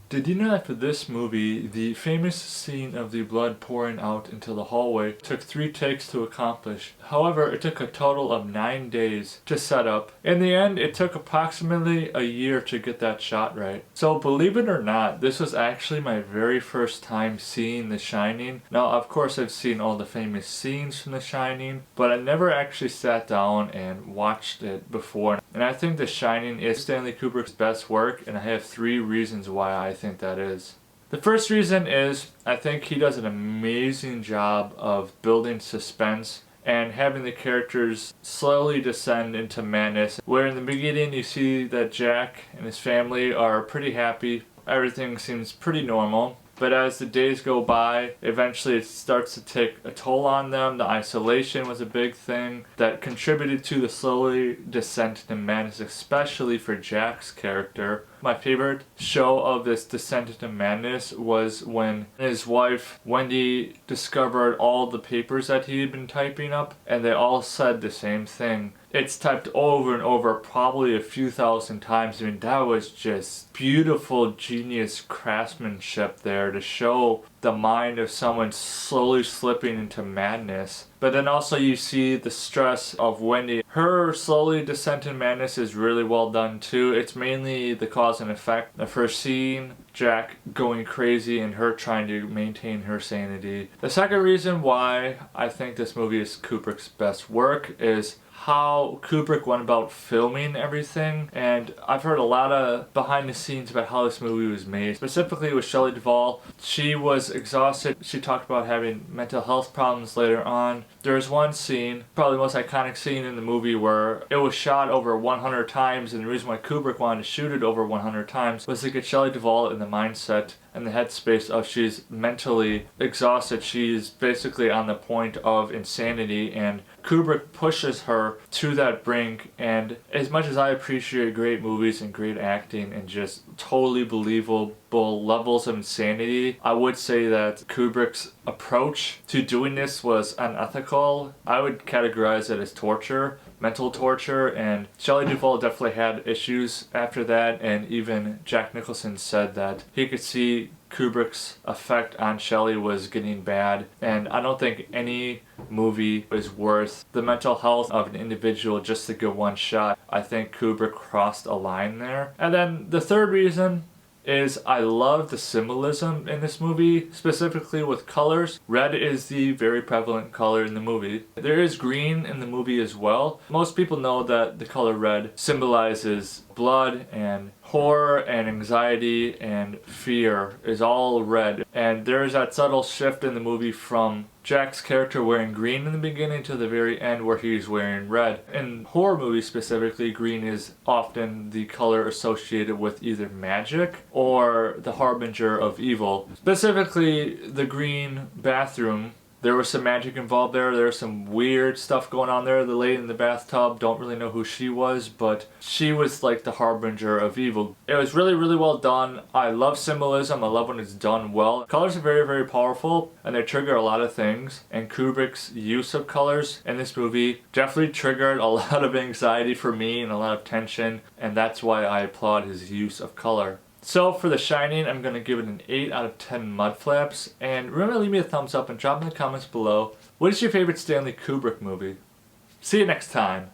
Did you know that for this movie, the famous scene of the blood pouring out into the hallway took 3 takes to accomplish? However, it took a total of 9 days to set up. In the end, it took approximately a year to get that shot right. So believe it or not, this was actually my very first time seeing The Shining. Now, of course, I've seen all the famous scenes from The Shining, but I never actually sat down and watched it before. And I think The Shining is Stanley Kubrick's best work, and I have 3 reasons why I think that is. The first reason is I think he does an amazing job of building suspense and having the characters slowly descend into madness, where in the beginning you see that Jack and his family are pretty happy, everything seems pretty normal. But as the days go by, eventually it starts to take a toll on them. The isolation was a big thing that contributed to the slowly descent into madness, especially for Jack's character. My favorite show of this descent into madness was when his wife, Wendy, discovered all the papers that he had been typing up, and they all said the same thing. It's typed over and over, probably a few thousand times. I mean, that was just beautiful, genius craftsmanship there to show the mind of someone slowly slipping into madness. But then also you see the stress of Wendy. Her slowly descent in madness is really well done too. It's mainly the cause and effect of her seeing Jack going crazy and her trying to maintain her sanity. The second reason why I think this movie is Kubrick's best work is how Kubrick went about filming everything. And I've heard a lot of behind the scenes about how this movie was made, specifically with Shelley Duvall. She was exhausted. She talked about having mental health problems later on. There's one scene, probably the most iconic scene in the movie, where it was shot over 100 times, and the reason why Kubrick wanted to shoot it over 100 times was to get Shelley Duvall in the mindset and the headspace of she's mentally exhausted. She's basically on the point of insanity, and Kubrick pushes her to that brink. And as much as I appreciate great movies and great acting and just totally believable levels of insanity, I would say that Kubrick's approach to doing this was unethical. I would categorize it as torture, mental torture, and Shelley Duvall definitely had issues after that, and even Jack Nicholson said that he could see Kubrick's effect on Shelley was getting bad, and I don't think any movie is worth the mental health of an individual just to get one shot. I think Kubrick crossed a line there. And then the third reason is I love the symbolism in this movie, specifically with colors. Red is the very prevalent color in the movie. There is green in the movie as well. Most people know that the color red symbolizes blood and horror and anxiety and fear is all red. And there is that subtle shift in the movie from Jack's character wearing green in the beginning to the very end where he's wearing red. In horror movies specifically, green is often the color associated with either magic or the harbinger of evil. Specifically, the green bathroom. There was some magic involved there. There was some weird stuff going on there. The lady in the bathtub, don't really know who she was, but she was like the harbinger of evil. It was really, really well done. I love symbolism. I love when it's done well. Colors are very, very powerful, and they trigger a lot of things. And Kubrick's use of colors in this movie definitely triggered a lot of anxiety for me and a lot of tension, and that's why I applaud his use of color. So for The Shining, I'm going to give it an 8 out of 10 Mudflaps. And remember to leave me a thumbs up and drop in the comments below, what is your favorite Stanley Kubrick movie? See you next time.